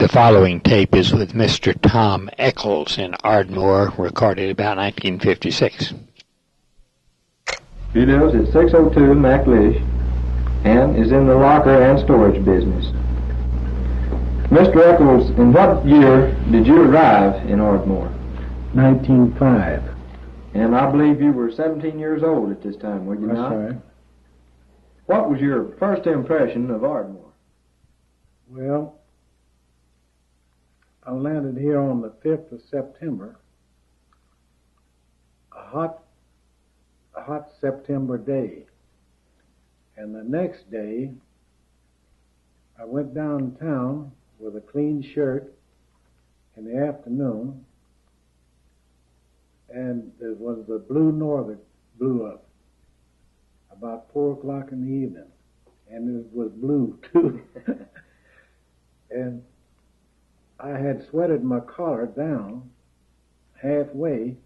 The following tape is with Mr. Tom Eckols in Ardmore, recorded about 1956. He lives at 602 McLeish and is in the locker and storage business. Mr. Eckols, in what year did you arrive in Ardmore? 1905. And I believe you were 17 years old at this time, were you not? That's right. What was your first impression of Ardmore? Well, I landed here on the 5th of September, a hot September day. And the next day, I went downtown with a clean shirt in the afternoon, and there was a blue norther blew up about 4 o'clock in the evening, and it was blue too. And I had sweated my collar down halfway,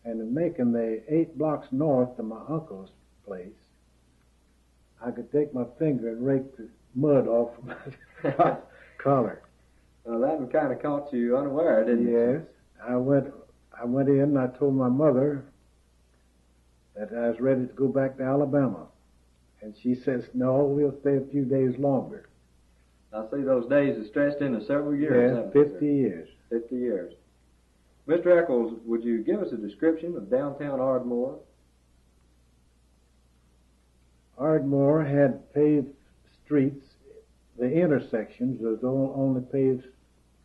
and in making the 8 blocks north to my uncle's place, I could take my finger and rake the mud off my collar. Well, that kind of caught you unaware, didn't it? Yes. I went in and I told my mother that I was ready to go back to Alabama. And she says, no, we'll stay a few days longer. I see those days are stretched into several years. Yes, 50 years. 50 years. Mr. Eckols, would you give us a description of downtown Ardmore? Ardmore had paved streets. The intersections was the only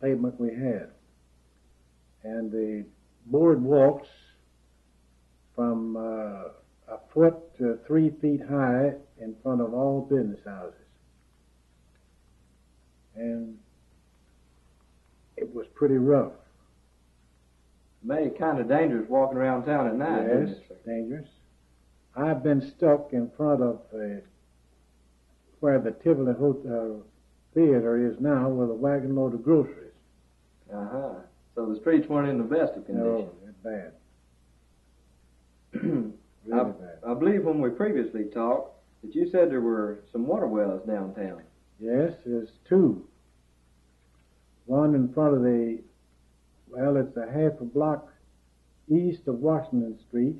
pavement we had. And the board walks from a foot to 3 feet high in front of all business houses. And it was pretty rough. Made kind of dangerous walking around town at night. Yes, dangerous. I've been stuck in front of where the Tivoli Theater is now with a wagon load of groceries. Uh-huh. So the streets weren't in the best of condition. No, it's bad. Really bad. I believe when we previously talked that you said there were some water wells downtown. Yes, there's 2. One in front of it's a half a block east of Washington Street,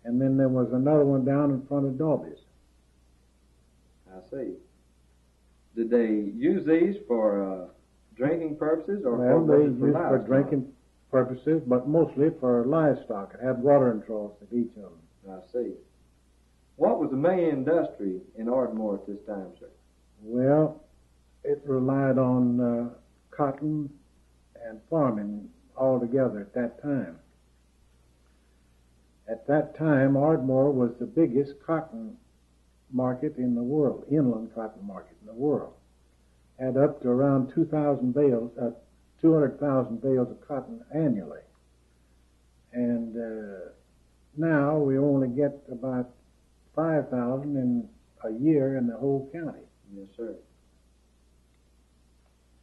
and then there was another one down in front of Darby's. I see. Did they use these for drinking purposes, or they used for drinking purposes, but mostly for livestock. It had watering troughs at each of them. I see. What was the main industry in Ardmore at this time, sir? Well, it relied on cotton and farming altogether at that time. At that time, Ardmore was the biggest cotton market in the world, inland cotton market in the world. Had up to around 200,000 bales of cotton annually. And now we only get about 5,000 in a year in the whole county. Yes, sir.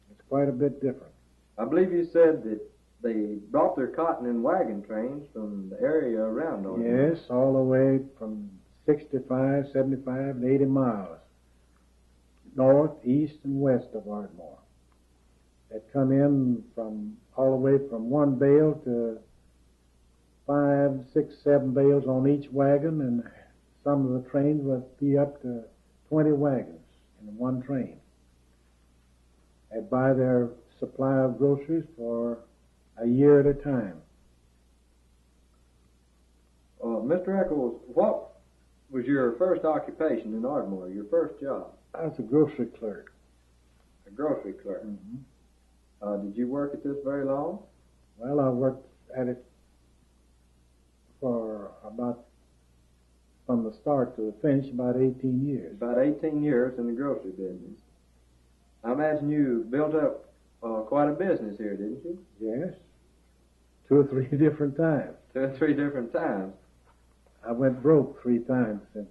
It's quite a bit different. I believe you said that they brought their cotton in wagon trains from the area around Ardmore. Yes, all the way from 65, 75, and 80 miles, north, east, and west of Ardmore. They'd come in from all the way from 1 bale to 5, 6, 7 bales on each wagon, and some of the trains would be up to 20 wagons in one train. They'd buy their supply of groceries for a year at a time. Mr. Eckols, what was your first occupation in Ardmore, your first job? I was a grocery clerk. A grocery clerk? Mm-hmm. Did you work at this very long? Well, I worked at it for from the start to the finish, about 18 years. About 18 years in the grocery business. I imagine you built up quite a business here, didn't you? Yes. 2 or 3 different times. 2 or 3 different times. I went broke 3 times since.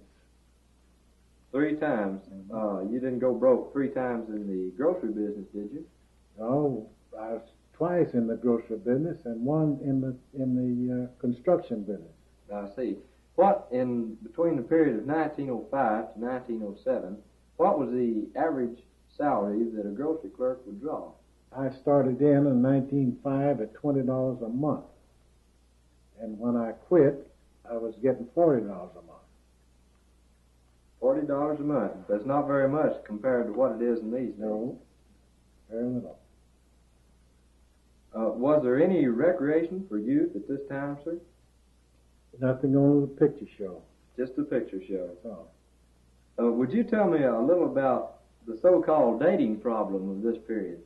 3 times? Mm-hmm. You didn't go broke 3 times in the grocery business, did you? No, I was twice in the grocery business and one in the construction business. I see. What, in between the period of 1905 to 1907, what was the average salary that a grocery clerk would draw? I started in 1905 at $20 a month. And when I quit, I was getting $40 a month. $40 a month. That's not very much compared to what it is in these days. No, very little. Was there any recreation for youth at this time, sir? Nothing on the picture show. Just a picture show. That's all. Would you tell me a little about the so-called dating problem of this period?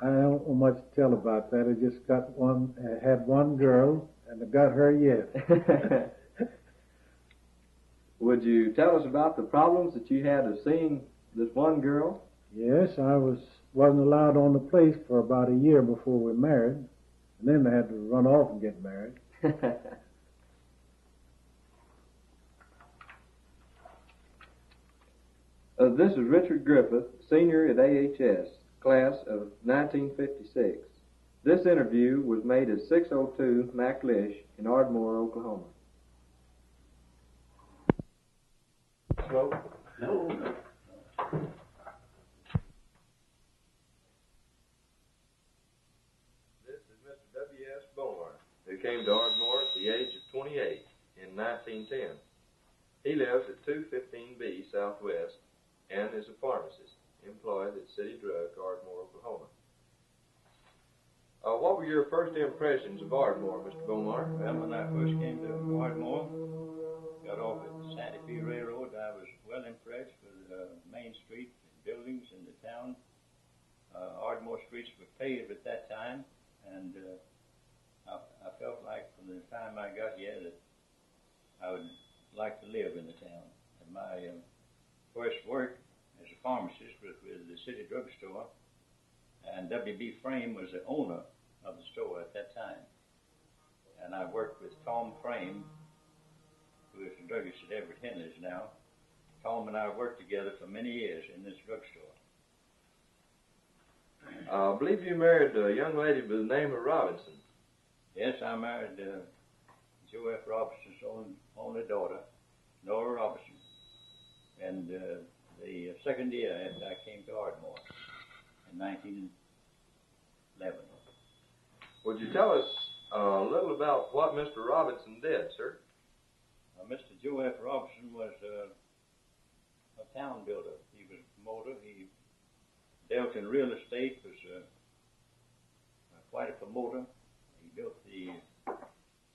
I don't know much to tell about that. I just had one girl, and I got her yet. Would you tell us about the problems that you had of seeing this one girl? Yes, I wasn't allowed on the place for about a year before we married, and then I had to run off and get married. This is Richard Griffith, senior at AHS, class of 1956. This interview was made at 602 McLeish in Ardmore, Oklahoma. No. This is Mr. W.S. Bourne, who came to Ardmore at the age of 28 in 1910. He lives at 215B Southwest and is a pharmacist employed at City Drug, Ardmore, Oklahoma. What were your first impressions of Ardmore, Mr. Beaumont? Well, when I first came to Ardmore, got off at the Santa Fe Railroad, I was well impressed with Main Street and buildings in the town. Ardmore streets were paved at that time, and I felt like from the time I got here that I would like to live in the town. And my first work as a pharmacist was with the City Drug Store, and W.B. Frame was the owner of the store at that time. And I worked with Tom Frame, who is the druggist at Everett Henley's now. Tom and I worked together for many years in this drugstore. I believe you married a young lady by the name of Robinson. Yes, I married Joe F. Robinson's only daughter, Nora Robinson. And the second year after I came to Ardmore in 1911. Would you tell us a little about what Mr. Robinson did, sir? Mr. Joe F. Robinson was a town builder. He was a promoter. He dealt in real estate, was quite a promoter. He built the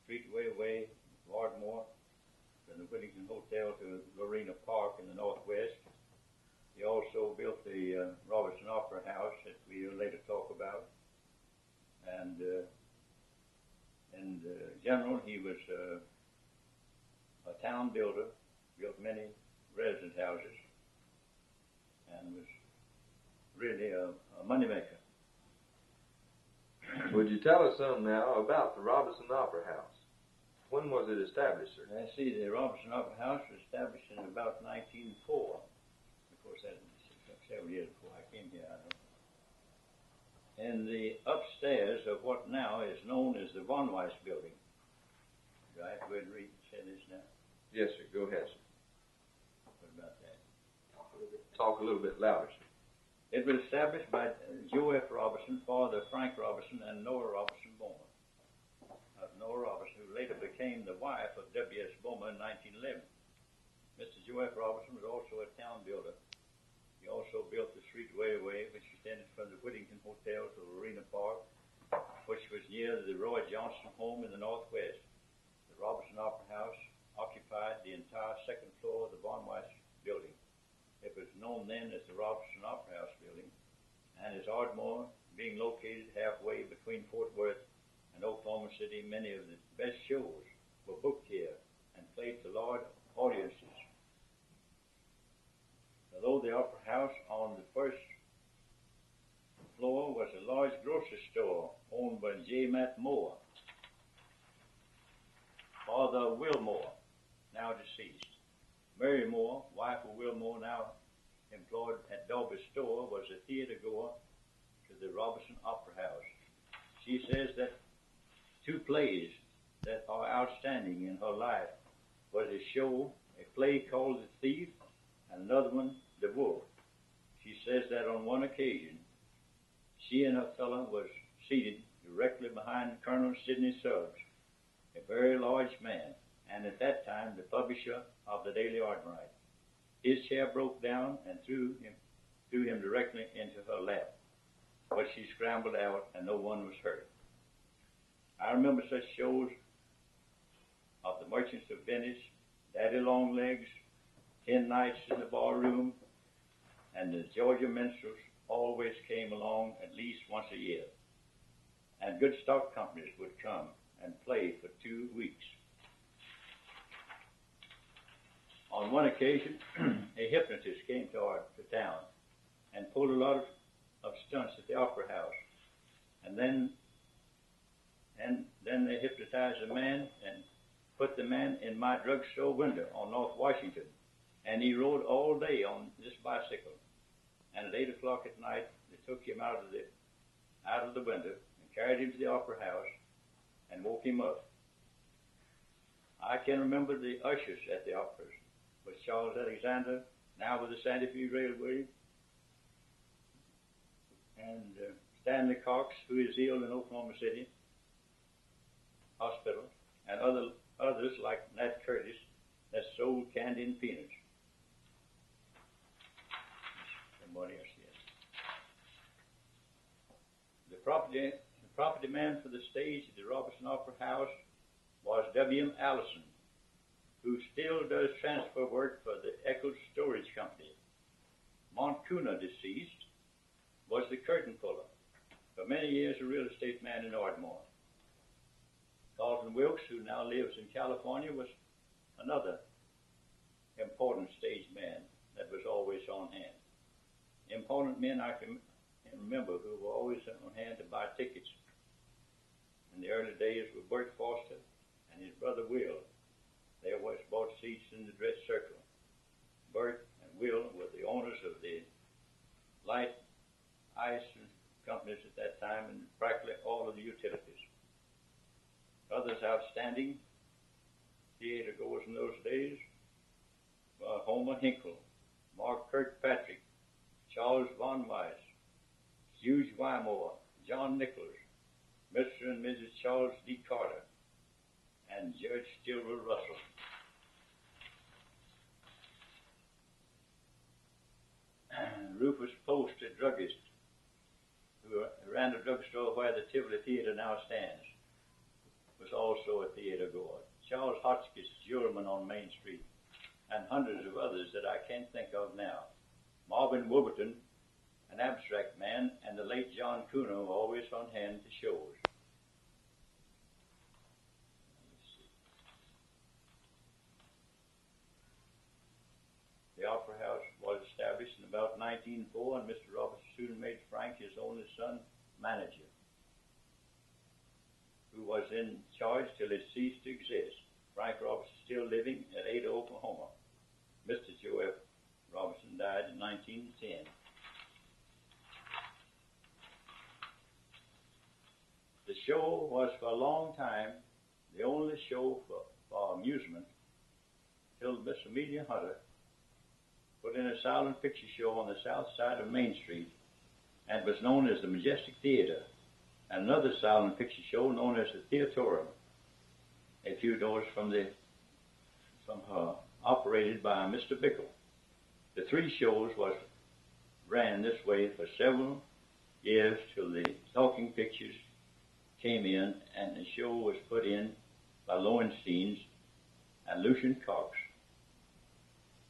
Streetway Way of Ardmore, from the Whittington Hotel to Lorena Park in the northwest. He also built the Robertson Opera House that we'll later talk about. And in general, he was a town builder, built many resident houses, and was really a moneymaker. Would you tell us something now about the Robertson Opera House? When was it established, sir? I see the Robertson Opera House was established in about 1904. Of course, that was several years before I came here, I know. In the upstairs of what now is known as the Von Weiss building. Do I have to go ahead and say this now? Yes, sir. Go ahead, sir. What about that? Talk a little bit louder, sir. It was established by Joe F. Robertson, father Frank Robertson, and Nora Robertson Bowman. Nora Robertson, who later became the wife of W.S. Bowman in 1911. Mr. Joe F. Robertson was also a town builder. He also built the Streetway Way, which extended from the Whittington Hotel to Lorena Park, which was near the Roy Johnson home in the northwest. The Robertson Opera House occupied the entire second floor of the Von Weiss building. It was known then as the Robertson Opera House building, and as Ardmore, being located halfway between Fort Worth and Oklahoma City, many of the best shows were booked here and played to large audiences. Although the Opera House on the first floor was a large grocery store owned by J. Matt Moore, father Will Moore, now deceased. Mary Moore, wife of Will Moore, now employed at Darby's store, was a theater goer to the Robertson Opera House. She says that two plays that are outstanding in her life was a play called The Thief, and another one, The Wolf. She says that on one occasion, She and her fellow was seated directly behind Colonel Sidney Suggs, a very large man, and at that time the publisher of the Daily Ardmorite. His chair broke down and threw him directly into her lap, but she scrambled out and no one was hurt. I remember such shows of the Merchants of Venice, Daddy Longlegs, 10 Nights in the Ballroom, and the Georgia Minstrels always came along at least once a year. And good stock companies would come and play for 2 weeks. On one occasion, a hypnotist came to town and pulled a lot of stunts at the Opera House. And then they hypnotized a man and put the man in my drugstore window on North Washington. And he rode all day on this bicycle. And at 8 o'clock at night, they took him out of the window and carried him to the Opera House and woke him up. I can remember the ushers at the operas with Charles Alexander, now with the Santa Fe Railway, and Stanley Cox, who is ill in Oklahoma City Hospital, and others like Nat Curtis that sold candy and peanuts. Somebody else, yes. The property man for the stage at the Robertson Opera House was W.M. Allison, who still does transfer work for the Eckols Storage Company. Moncuna, deceased, was the curtain puller. For many years a real estate man in Ardmore. Carlton Wilkes, who now lives in California, was another important stage man that was always on hand. Important men I can remember who were always on hand to buy tickets. In the early days were Bert Foster and his brother Will. They always bought seats in the dress circle. Bert and Will were the owners of the light ice companies at that time and practically all of the utilities. Others outstanding theater goers in those days were Homer Hinkle, Mark Kirkpatrick, Charles Von Weiss, Hugh Wymore, John Nichols, Mr. and Mrs. Charles D. Carter, and Judge Stilwell Russell. Rufus Post, a druggist, who ran a drugstore where the Tivoli Theater now stands, was also a theater goer. Charles Hotchkiss, juryman on Main Street, and hundreds of others that I can't think of now. Marvin Wolverton, an abstract man, and the late John Kuno, always on hand to shows. The Opera House was established in about 1904, and Mr. Roberts soon made Frank, his only son, manager, who was in charge till it ceased to exist. Frank Roberts is still living at Ada, Oklahoma. Mr. Joe F. Robertson died in 1910. The show was for a long time the only show for amusement till Miss Amelia Hunter put in a silent picture show on the south side of Main Street and was known as the Majestic Theater, and another silent picture show known as the Theatorium, a few doors from her, operated by Mr. Bickle. The three shows ran this way for several years till the talking pictures came in, and the show was put in by Lowensteins and Lucian Cox.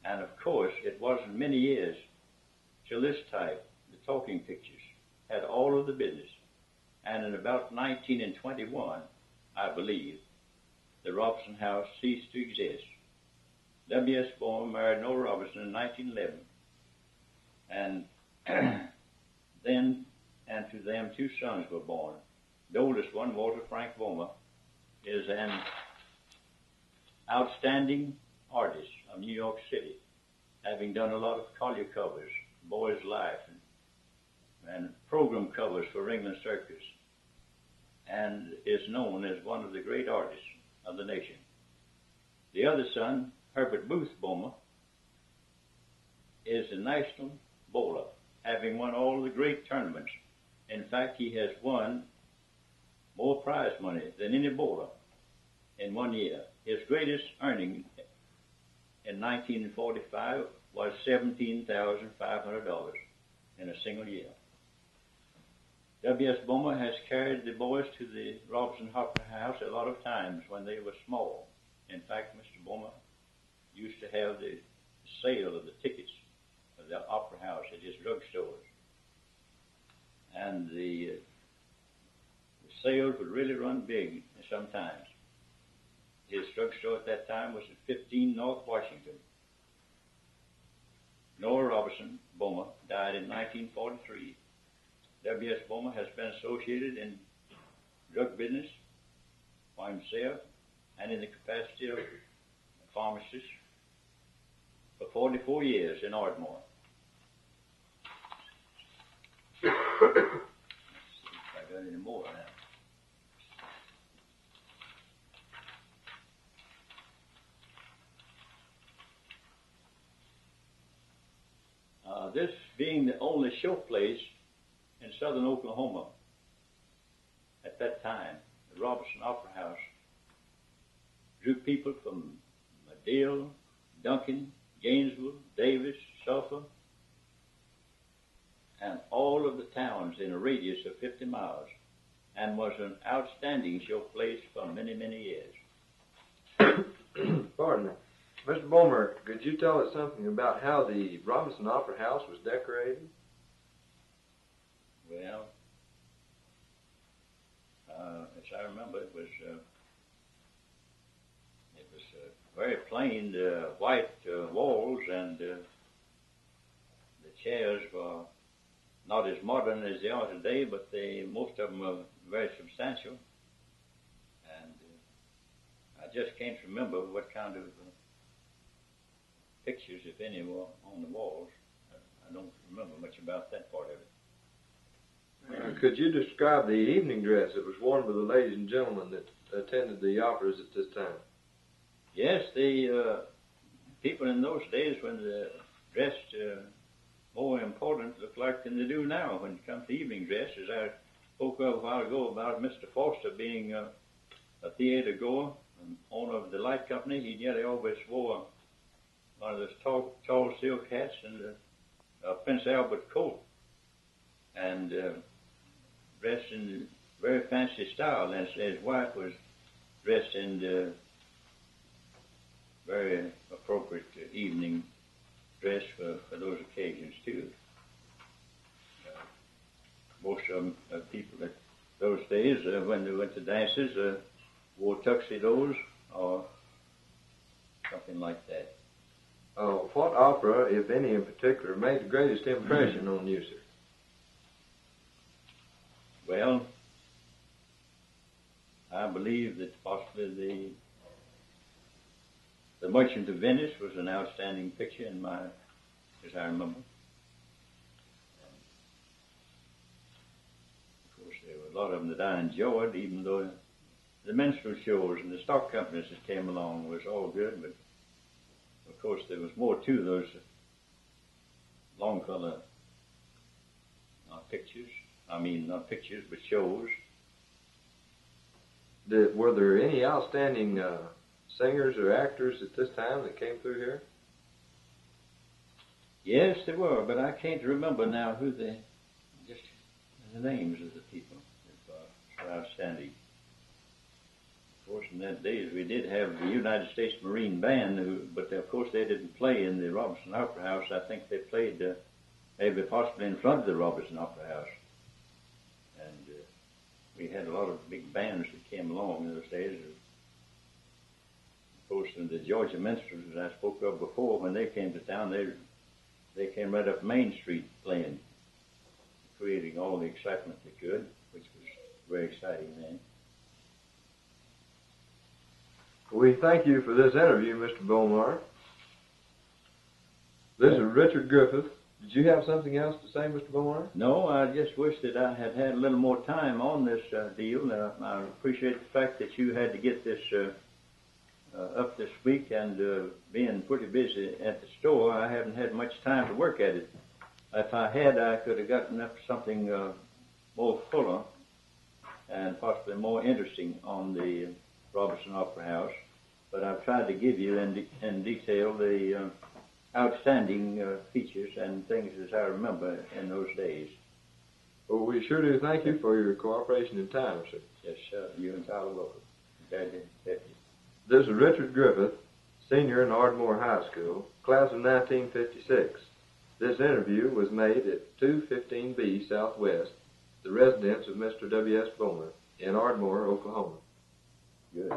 And of course, it wasn't many years till this type, the talking pictures, had all of the business. And in about 1921, I believe, the Robertson House ceased to exist. W.S. Bowen married Noah Robertson in 1911. And and to them 2 sons were born. The oldest one, Walter Frank Boma, is an outstanding artist of New York City, having done a lot of collier covers, Boy's Life, and program covers for Ringling Circus, and is known as one of the great artists of the nation. The other son, Herbert Booth Boma, is a national bowler, having won all the great tournaments In fact, he has won more prize money than any bowler in 1 year. His greatest earning in 1945 was $17,500 in a single year. W.S. Bowman has carried the boys to the Robinson Opera House a lot of times when they were small. In fact, Mr. Bowman used to have the sale of the tickets of the Opera House at his drugstores. And the sales would really run big sometimes. His drugstore at that time was at 15 North Washington. Noah Robinson Bowman died in 1943. W.S. Bowman has been associated in drug business for himself and in the capacity of a pharmacist for 44 years in Ardmore. Let's see if I got any more now. This being the only show place in southern Oklahoma at that time, the Robinson Opera House drew people from Madill, Duncan, Gainesville, Davis, Suffolk, and all of the towns in a radius of 50 miles, and was an outstanding show place for many, many years. Pardon me. Mr. Bowman, could you tell us something about how the Robinson Opera House was decorated? Well, as I remember, it was very plain white walls, and the chairs were not as modern as they are today, but most of them were very substantial. And I just can't remember what kind of pictures, if any, were on the walls. I don't remember much about that part of it. Could you describe the evening dress that was worn by the ladies and gentlemen that attended the operas at this time? Yes, the people in those days, when they dressed more important, looked like than they do now when it comes to evening dress. As I spoke of a while ago about Mr. Foster being a theater goer and owner of the light company, he nearly always wore one of those tall silk hats and a Prince Albert coat, and dressed in very fancy style. And his wife was dressed in very appropriate evening dress for those occasions too. Most of them people at those days, when they went to dances, wore tuxedos or something like that. What opera, if any in particular, made the greatest impression on you, sir? Well, I believe that possibly the Merchant of Venice was an outstanding picture as I remember. Of course, there were a lot of them that I enjoyed, even though the minstrel shows and the stock companies that came along was all good, but of course there was more to those Longfellow pictures. I mean, not pictures, but shows. Were there any outstanding singers or actors at this time that came through here? Yes, there were, but I can't remember now just the names of the people that were outstanding. Of course, in that days we did have the United States Marine Band, but of course they didn't play in the Robinson Opera House. I think they played maybe possibly in front of the Robinson Opera House. And we had a lot of big bands that came along in those days. Of course, in the Georgia Minstrels, as I spoke of before, when they came to town, they came right up Main Street playing, creating all the excitement they could, which was very exciting then. We thank you for this interview, Mr. Beaumont. This is Richard Griffith. Did you have something else to say, Mr. Beaumont? No, I just wish that I had had a little more time on this deal. I appreciate the fact that you had to get this up this week, and being pretty busy at the store, I haven't had much time to work at it. If I had, I could have gotten up something more fuller and possibly more interesting on the Robertson Opera House, but I've tried to give you in detail the outstanding features and things as I remember in those days. Well, we sure do thank you for your cooperation and time, sir. Yes, sir. You entirely welcome. Glad to help you. This is Richard Griffith, senior in Ardmore High School, class of 1956. This interview was made at 215B Southwest, the residence of Mr. W.S. Bowman in Ardmore, Oklahoma. Good.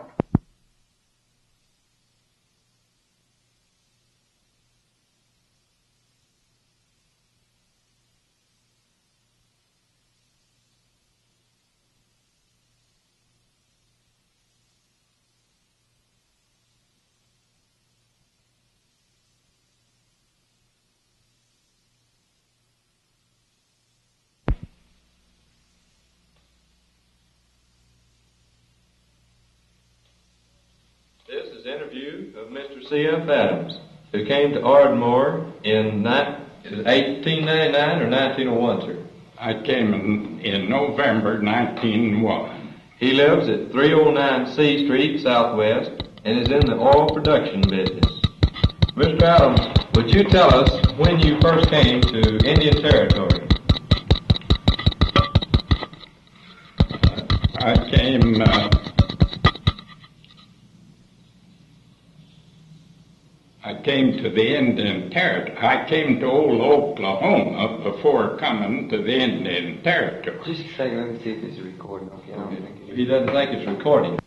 This is an interview of Mr. C.F. Adams, who came to Ardmore in 1899 or 1901, sir? I came in November 1901. He lives at 309 C Street Southwest and is in the oil production business. Mr. Adams, would you tell us when you first came to Indian Territory? I came to the Indian Territory. I came to old Oklahoma before coming to the Indian Territory. Just a second, let me see if it's recording. Okay, I don't think it is. He doesn't think it's recording.